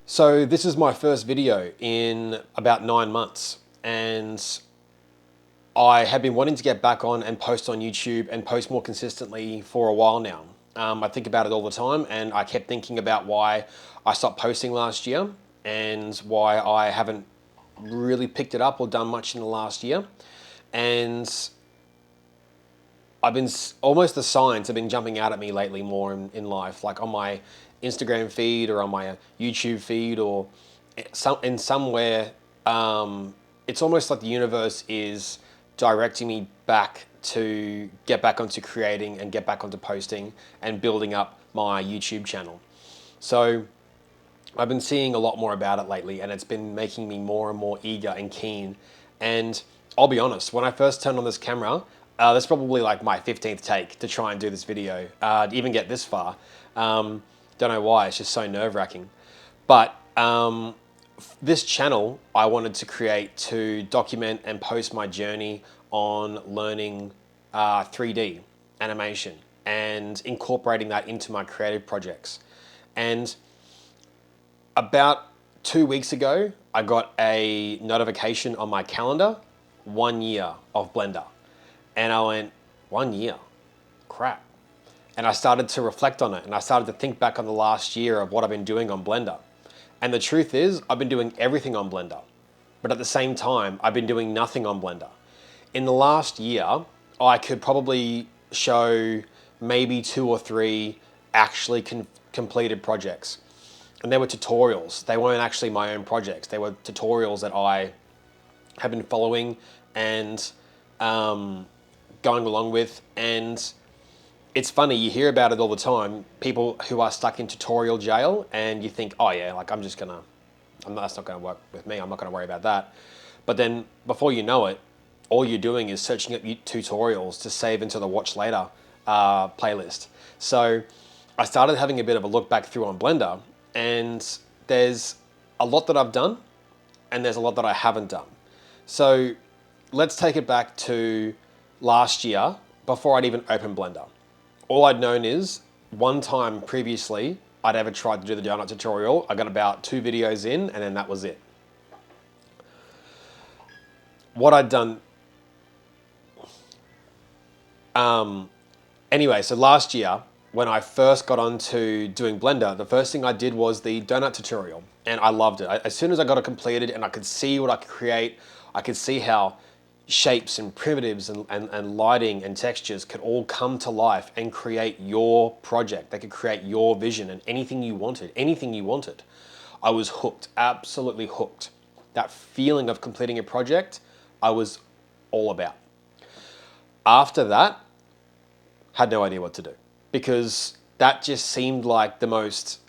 So this is my first video in about 9 months, and I have been wanting to get back on and post on YouTube and post more consistently for a while now. I think about it all the time, and I kept thinking about why I stopped posting last year and why I haven't really picked it up or done much in the last year. And I've been almost the signs have been jumping out at me lately more in life, like on my Instagram feed or on my YouTube feed or in somewhere. It's almost like the universe is directing me back to get back onto creating and get back onto posting and building up my YouTube channel. So I've been seeing a lot more about it lately, and it's been making me more and more eager and keen. And I'll be honest, when I first turned on this camera, that's probably like my 15th take to try and do this video, to even get this far. Don't know why, it's just so nerve-wracking. But this channel I wanted to create to document and post my journey on learning 3D animation and incorporating that into my creative projects. And about 2 weeks ago, I got a notification on my calendar, 1 year of Blender. And I went, 1 year? Crap. And I started to reflect on it, and I started to think back on the last year of what I've been doing on Blender. And the truth is, I've been doing everything on Blender. But at the same time, I've been doing nothing on Blender. In the last year, I could probably show maybe 2 or 3 actually completed projects. And they were tutorials. They weren't actually my own projects. They were tutorials that I have been following and going along with. And it's funny, you hear about it all the time, people who are stuck in tutorial jail, and you think, oh yeah, like that's not gonna work with me, I'm not gonna worry about that. But then before you know it, all you're doing is searching up tutorials to save into the watch later playlist. So I started having a bit of a look back through on Blender, and there's a lot that I've done, and there's a lot that I haven't done. So let's take it back to last year, before I'd even opened Blender. All I'd known is, one time previously, I'd ever tried to do the donut tutorial. I got about 2 videos in, and then that was it. What I'd done... Anyway, so last year, when I first got onto doing Blender, the first thing I did was the donut tutorial, and I loved it. As soon as I got it completed and I could see what I could create, I could see how shapes and primitives and lighting and textures could all come to life and create your project. They could create your vision and anything you wanted, I was hooked, absolutely hooked. That feeling of completing a project, I was all about. After that, had no idea what to do, because that just seemed like the most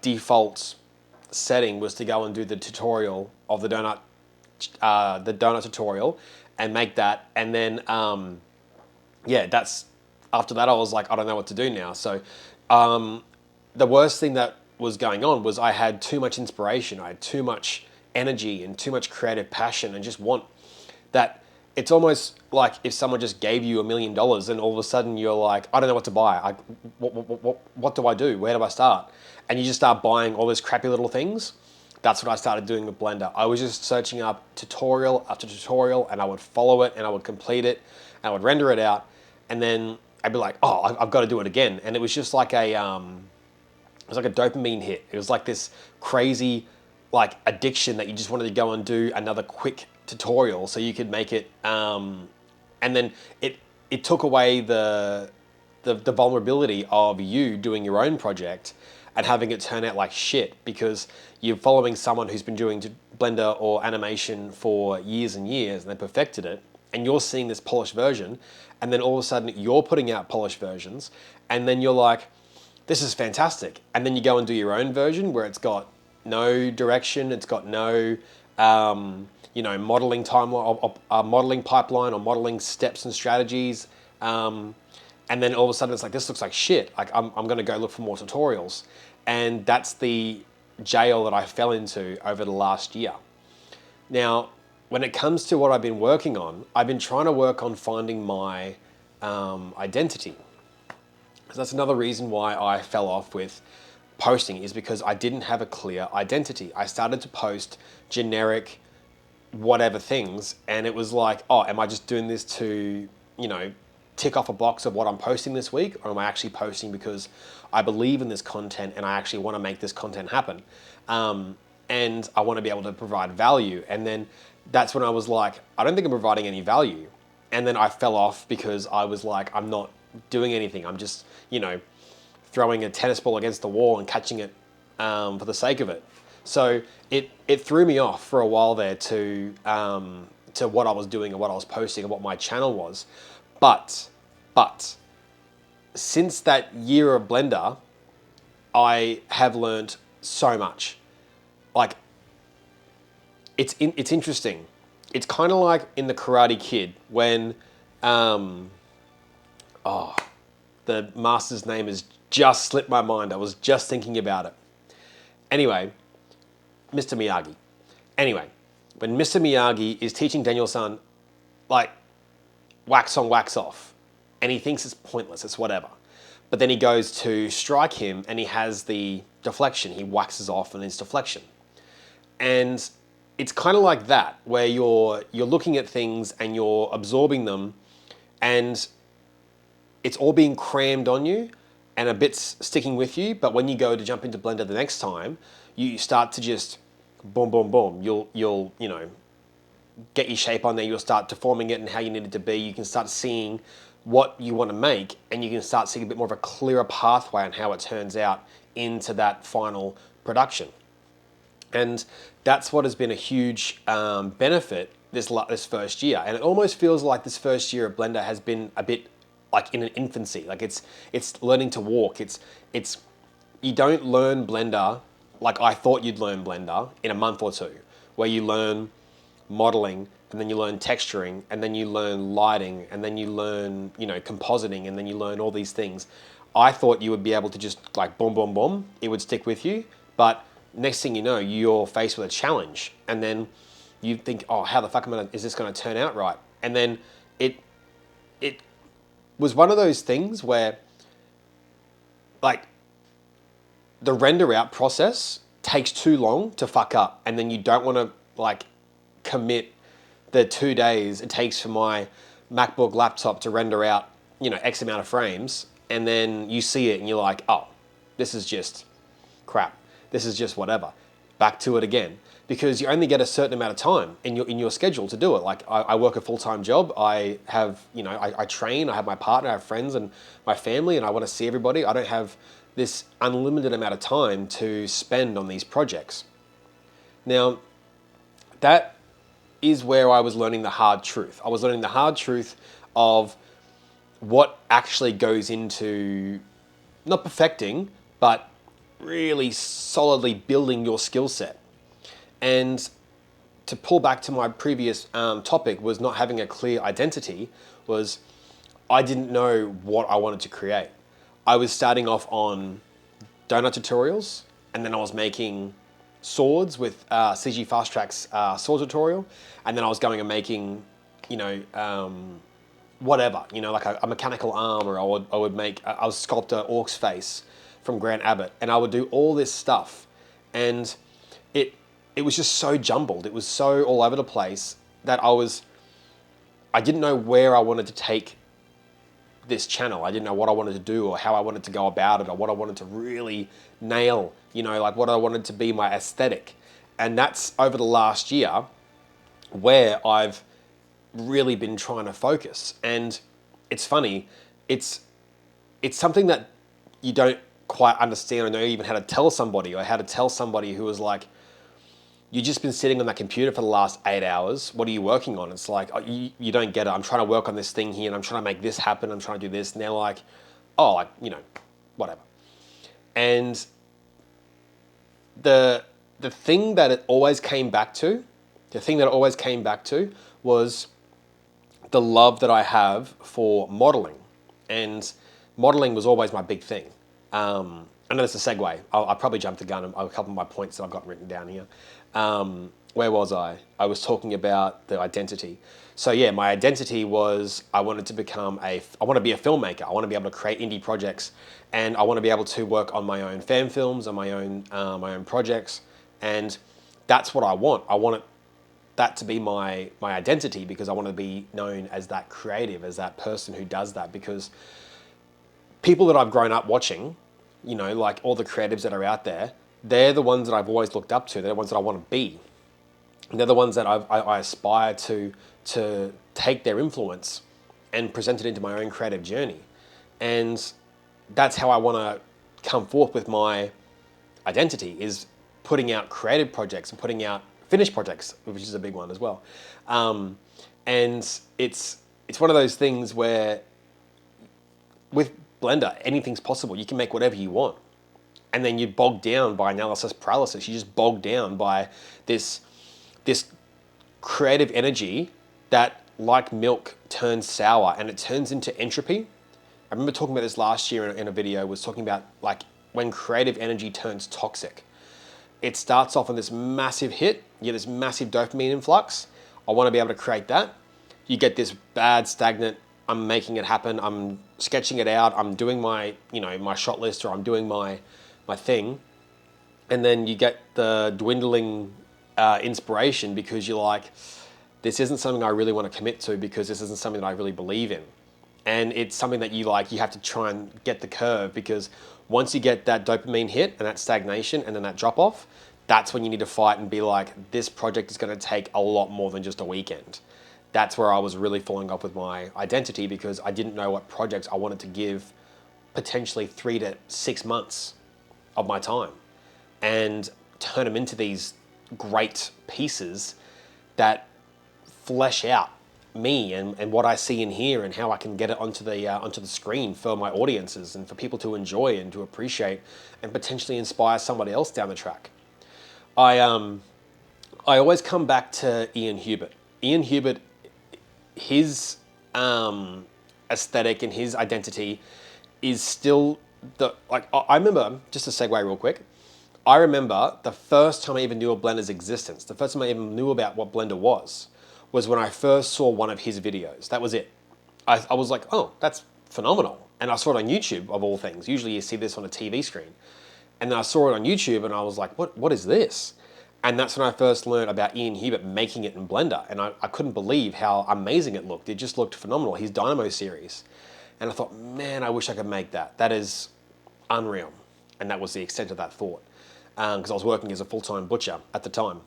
default setting was to go and do the tutorial of the donut tutorial and make that, and then after that I was like, I don't know what to do now. So the worst thing that was going on was I had too much inspiration, I had too much energy and too much creative passion, and just want that. It's almost like if someone just gave you $1 million and all of a sudden you're like, I don't know what to buy. What do I do? Where do I start? And you just start buying all those crappy little things. That's what I started doing with Blender. I was just searching up tutorial after tutorial, and I would follow it, and I would complete it, and I would render it out, and then I'd be like, oh, I've got to do it again. And it was just like it was like a dopamine hit. It was like this crazy addiction that you just wanted to go and do another quick tutorial so you could make it, and then it took away the vulnerability of you doing your own project and having it turn out like shit, because you're following someone who's been doing Blender or animation for years and years, and they perfected it, and you're seeing this polished version, and then all of a sudden you're putting out polished versions, and then you're like, this is fantastic. And then you go and do your own version where it's got no direction, it's got no modeling timeline, modeling pipeline, or modeling steps and strategies. And then all of a sudden it's like, this looks like shit. Like I'm going to go look for more tutorials. And that's the jail that I fell into over the last year. Now, when it comes to what I've been working on, I've been trying to work on finding my identity. So that's another reason why I fell off with posting is because I didn't have a clear identity. I started to post generic whatever things, and it was like, oh, am I just doing this to, tick off a box of what I'm posting this week, or am I actually posting because I believe in this content and I actually want to make this content happen, and I want to be able to provide value? And then that's when I was like, I don't think I'm providing any value, and then I fell off because I was like, I'm not doing anything. I'm just, throwing a tennis ball against the wall and catching it for the sake of it. So it threw me off for a while there to what I was doing and what I was posting and what my channel was. But since that year of Blender, I have learned so much. Like, it's interesting. It's kind of like in the Karate Kid when the master's name has just slipped my mind. I was just thinking about it. Anyway, Mr. Miyagi. Anyway, when Mr. Miyagi is teaching Daniel-san, like, wax on, wax off, and he thinks it's pointless, it's whatever. But then he goes to strike him and he has the deflection. He waxes off and it's deflection. And it's kind of like that, where you're looking at things and you're absorbing them, and it's all being crammed on you and a bit's sticking with you. But when you go to jump into Blender the next time, you start to just boom, boom, boom. You'll get your shape on there. You'll start deforming it and how you need it to be. You can start seeing what you want to make, and you can start seeing a bit more of a clearer pathway on how it turns out into that final production. And that's what has been a huge benefit this first year. And it almost feels like this first year of Blender has been a bit like in an infancy. Like it's learning to walk. It's you don't learn Blender like I thought you'd learn Blender in a month or two, where you learn modeling, and then you learn texturing, and then you learn lighting, and then you learn, compositing, and then you learn all these things. I thought you would be able to just like boom, boom, boom, it would stick with you. But next thing you know, you're faced with a challenge, and then you think, oh, how the fuck is this going to turn out right? And then it was one of those things where, like, the render out process takes too long to fuck up, and then you don't want to like commit the 2 days it takes for my MacBook laptop to render out, X amount of frames, and then you see it and you're like, oh, this is just crap. This is just whatever. Back to it again. Because you only get a certain amount of time in your schedule to do it. Like, I work a full-time job. I have, I train, I have my partner, I have friends and my family, and I want to see everybody. I don't have this unlimited amount of time to spend on these projects. Now, that is where I was learning the hard truth. I was learning the hard truth of what actually goes into not perfecting, but really solidly building your skill set. And to pull back to my previous topic was not having a clear identity, was I didn't know what I wanted to create. I was starting off on donut tutorials, and then I was making swords with CG Fast Track's sword tutorial, and then I was going and making, whatever, like a mechanical arm, or I would sculpt an orc's face from Grant Abbott, and I would do all this stuff, and it was just so jumbled. It was so all over the place that I didn't know where I wanted to take this channel. I didn't know what I wanted to do or how I wanted to go about it or what I wanted to really nail, like what I wanted to be my aesthetic. And that's over the last year where I've really been trying to focus. And it's funny, it's something that you don't quite understand or know even how to tell somebody, or how to tell somebody who is like, you've just been sitting on that computer for the last 8 hours. What are you working on? It's like, oh, you don't get it. I'm trying to work on this thing here, and I'm trying to make this happen. I'm trying to do this. And they're like, oh, like, whatever. And the thing that it always came back to, was the love that I have for modeling. And modeling was always my big thing. I know that's a segue. I probably jumped the gun on a couple of my points that I've got written down here. Where was I? I was talking about the identity. So yeah, my identity was I wanted to I want to be a filmmaker. I want to be able to create indie projects, and I want to be able to work on my own fan films, on my own projects, and that's what I want. I want that to be my identity because I want to be known as that creative, as that person who does that. Because people that I've grown up watching, like all the creatives that are out there, they're the ones that I've always looked up to. They're the ones that I want to be. And they're the ones that I aspire to take their influence and present it into my own creative journey. And that's how I want to come forth with my identity, is putting out creative projects and putting out finished projects, which is a big one as well. And it's one of those things where with Blender, anything's possible. You can make whatever you want. And then you're bogged down by analysis paralysis. You're just bogged down by this creative energy that, like milk, turns sour and it turns into entropy. I remember talking about this last year in a video, was talking about like when creative energy turns toxic. It starts off on this massive hit, you get this massive dopamine influx. I want to be able to create that. You get this bad, stagnant, I'm making it happen, I'm sketching it out, I'm doing my, my shot list, or I'm doing my thing. And then you get the dwindling inspiration because you're like, this isn't something I really want to commit to because this isn't something that I really believe in. And it's something that you have to try and get the curve, because once you get that dopamine hit and that stagnation and then that drop off, that's when you need to fight and be like, this project is going to take a lot more than just a weekend. That's where I was really falling off with my identity, because I didn't know what projects I wanted to give potentially 3 to 6 months of my time and turn them into these great pieces that flesh out me and what I see in here and how I can get it onto the screen for my audiences and for people to enjoy and to appreciate and potentially inspire somebody else down the track. I always come back to Ian Hubert. Ian Hubert, his aesthetic and his identity is still I remember, just to segue real quick, I remember the first time I even knew of Blender's existence, the first time I even knew about what Blender was when I first saw one of his videos. That was it. I was like, oh, that's phenomenal. And I saw it on YouTube, of all things. Usually you see this on a TV screen. And then I saw it on YouTube and I was like, what is this? And that's when I first learned about Ian Hubert making it in Blender. And I couldn't believe how amazing it looked. It just looked phenomenal. His Dynamo series. And I thought, man, I wish I could make that. That is unreal. And that was the extent of that thought. Because I was working as a full-time butcher at the time.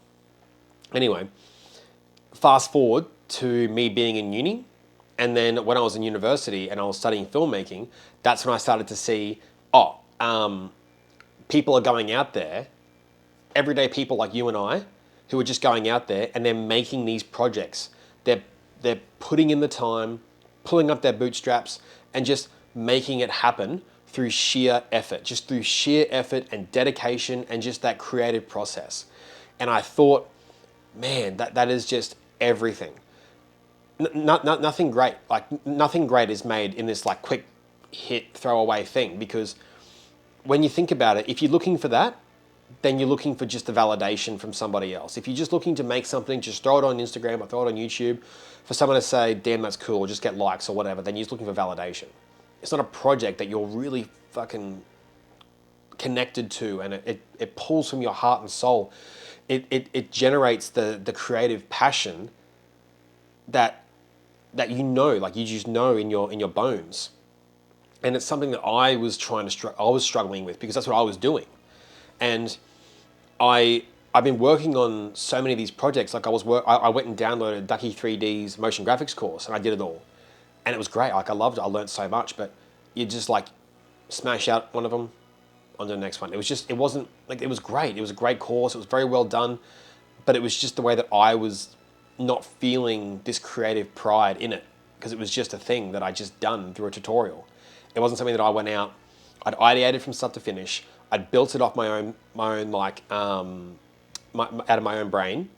Anyway, fast forward to me being in uni. And then when I was in university and I was studying filmmaking, that's when I started to see, people are going out there, everyday people like you and I, who are just going out there and they're making these projects. They're putting in the time, pulling up their bootstraps, and just making it happen through sheer effort, just through sheer effort and dedication and just that creative process. And I thought, man, that is just everything. Nothing great. Like nothing great is made in this like quick hit throwaway thing, because when you think about it, if you're looking for that, then you're looking for just the validation from somebody else. If you're just looking to make something, just throw it on Instagram or throw it on YouTube for someone to say, damn, that's cool, or just get likes or whatever, then you're just looking for validation. It's not a project that you're really fucking connected to, and it pulls from your heart and soul. It generates the creative passion that like you just know in your bones. And it's something that I was struggling with, because that's what I was doing. And I've been working on so many of these projects. Like I went and downloaded Ducky 3D's motion graphics course, and I did it all. And it was great. Like I loved it. I learned so much, but you just like smash out one of them, on to the next one. It wasn't like, it was great. It was a great course. It was very well done, but it was just the way that I was not feeling this creative pride in it, because it was just a thing that I just done through a tutorial. It wasn't something that I went out, I'd ideated from start to finish. I'd built it off my own like out of my own brain,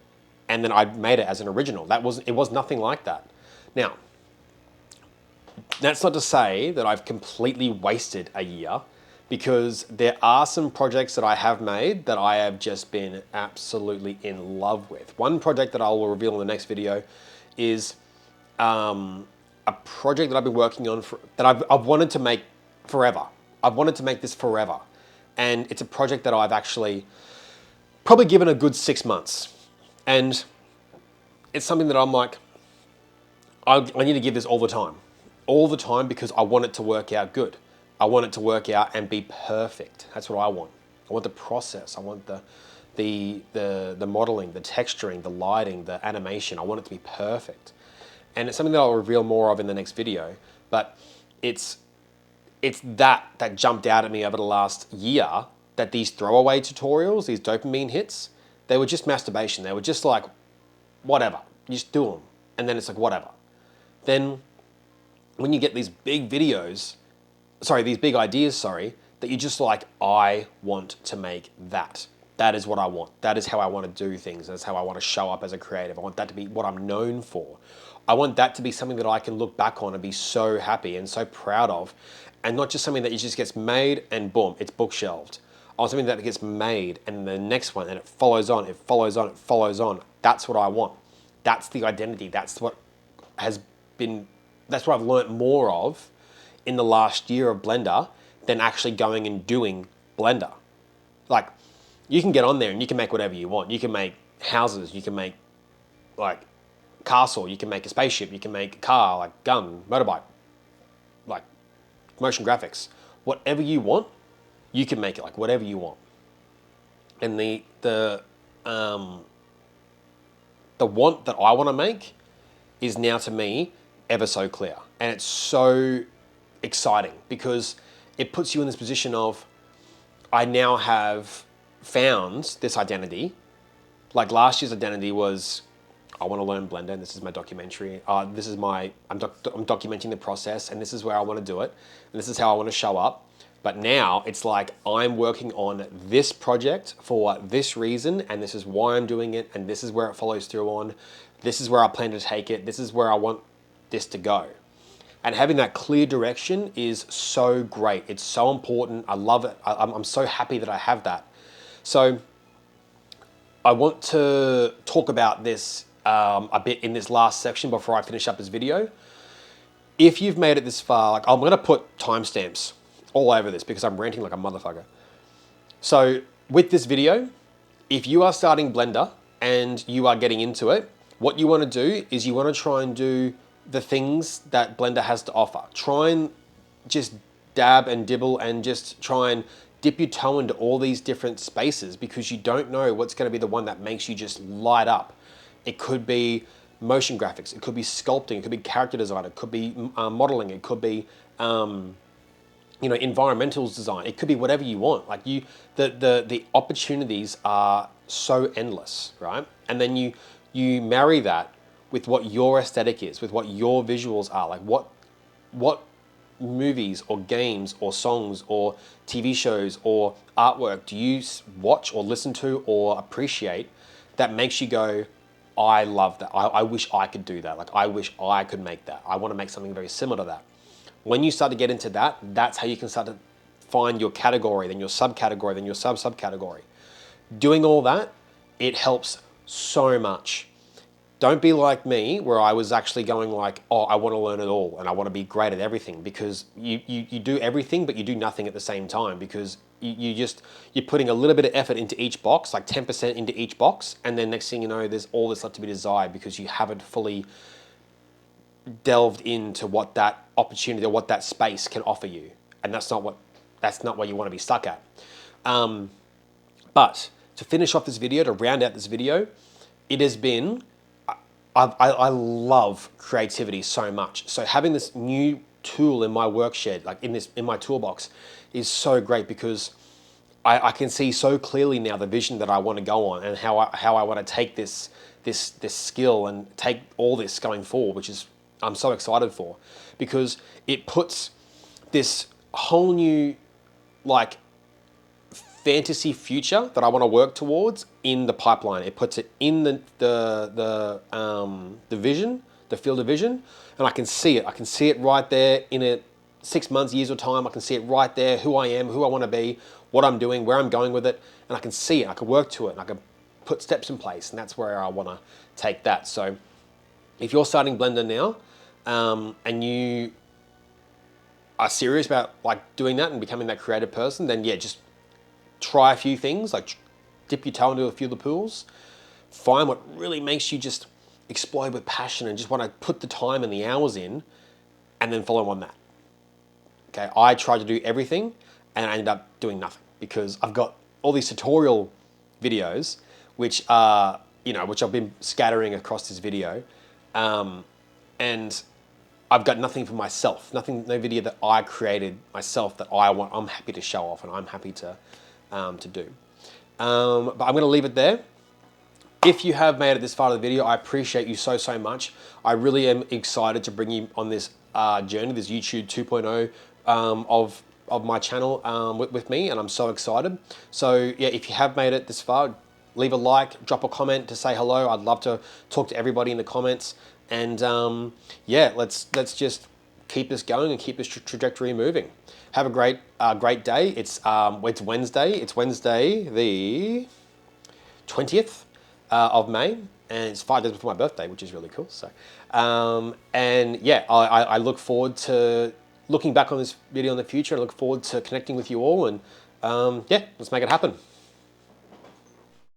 and then I made it as an original. It was nothing like that. Now, that's not to say that I've completely wasted a year. because there are some projects that I have made that I have just been absolutely in love with. One project that I will reveal in the next video is a project that I've been working on that I've wanted to make forever. I've wanted to make this forever. And it's a project that I've actually probably given a good 6 months. And it's something that I'm like, I need to give this all the time. All the time, because I want it to work out good. I want it to work out and be perfect. That's what I want. I want the process. I want the modeling, the texturing, the lighting, the animation. I want it to be perfect. And it's something that I'll reveal more of in the next video. But it's that jumped out at me over the last year, that these throwaway tutorials, these dopamine hits, they were just masturbation. They were just like, whatever, you just do them. And then it's like, whatever. Then when you get these big videos, these big ideas, that you're just like, I want to make that. That is what I want. That is how I want to do things. That's how I want to show up as a creative. I want that to be what I'm known for. I want that to be something that I can look back on and be so happy and so proud of, and not just something that just gets made and boom, it's bookshelved. I want something that gets made and the next one, and it follows on, it follows on, it follows on. That's what I want. That's the identity. That's what I've learnt more of in the last year of Blender than actually going and doing Blender. Like, you can get on there and you can make whatever you want. You can make houses, you can make like castle, you can make a spaceship, you can make a car, like gun, motorbike, like motion graphics. Whatever you want, you can make it like whatever you want. And the want that I want to make is now, to me, ever so clear. And it's so exciting because it puts you in this position of, I now have found this identity. Like last year's identity was, I want to learn Blender, and this is my documentary. I'm documenting the process, and this is where I want to do it, and this is how I want to show up. But now it's like, I'm working on this project for this reason, and this is why I'm doing it, and this is where it follows through on. This is where I plan to take it. This is where I want this to go. And having that clear direction is so great. It's so important. I love it. I'm so happy that I have that. So I want to talk about this a bit in this last section before I finish up this video. If you've made it this far, like, I'm going to put timestamps all over this because I'm ranting like a motherfucker. So with this video, if you are starting Blender and you are getting into it, what you want to do is you want to try and do the things that Blender has to offer. Try and just dab and dibble and just try and dip your toe into all these different spaces, because you don't know what's going to be the one that makes you just light up. It could be motion graphics, it could be sculpting, it could be character design, it could be modeling, it could be environmentals design. It could be whatever you want. Like, the opportunities are so endless, right? And then you marry that with what your aesthetic is, with what your visuals are. Like, what movies or games or songs or TV shows or artwork do you watch or listen to or appreciate that makes you go, I love that. I wish I could do that. Like, I wish I could make that. I want to make something very similar to that. When you start to get into that, that's how you can start to find your category, then your subcategory, then your subcategory. Doing all that, it helps so much. Don't be like me, where I was actually going like, oh, I want to learn it all and I want to be great at everything, because you do everything, but you do nothing at the same time, because you're putting a little bit of effort into each box, like 10% into each box, and then next thing you know, there's all this left to be desired because you haven't fully delved into what that opportunity or what that space can offer you. And that's not what you want to be stuck at. But to finish off this video, to round out this video, it has been, I love creativity so much. So having this new tool in my work shed, like in my toolbox, is so great, because I can see so clearly now the vision that I want to go on, and how I want to take this skill and take all this going forward, which is, I'm so excited for, because it puts this whole new, like, fantasy future that I want to work towards in the pipeline. It puts it in the vision, the field of vision, and I can see it. I can see it right there in it, 6 months, years of time, I can see it right there, who I am, who I want to be, what I'm doing, where I'm going with it, and I can see it, I can work to it, and I can put steps in place, and that's where I want to take that. So if you're starting Blender now, and you are serious about like doing that and becoming that creative person, then yeah, just try a few things, like dip your toe into a few of the pools, find what really makes you just explode with passion and just want to put the time and the hours in, and then follow on that. Okay, I tried to do everything and I ended up doing nothing because I've got all these tutorial videos which are, which I've been scattering across this video, and I've got nothing for myself, no video that I created myself that I'm happy to show off and I'm happy to do. But I'm going to leave it there. If you have made it this far of the video, I appreciate you so, so much. I really am excited to bring you on this journey, this YouTube 2.0 of my channel with me, and I'm so excited. So yeah, if you have made it this far, leave a like, drop a comment to say hello. I'd love to talk to everybody in the comments. And yeah, let's just keep this going and keep this trajectory moving. Have a great day. It's Wednesday. It's Wednesday the 20th of May, and it's 5 days before my birthday, which is really cool. So, and yeah, I look forward to looking back on this video in the future. I look forward to connecting with you all, and yeah, let's make it happen.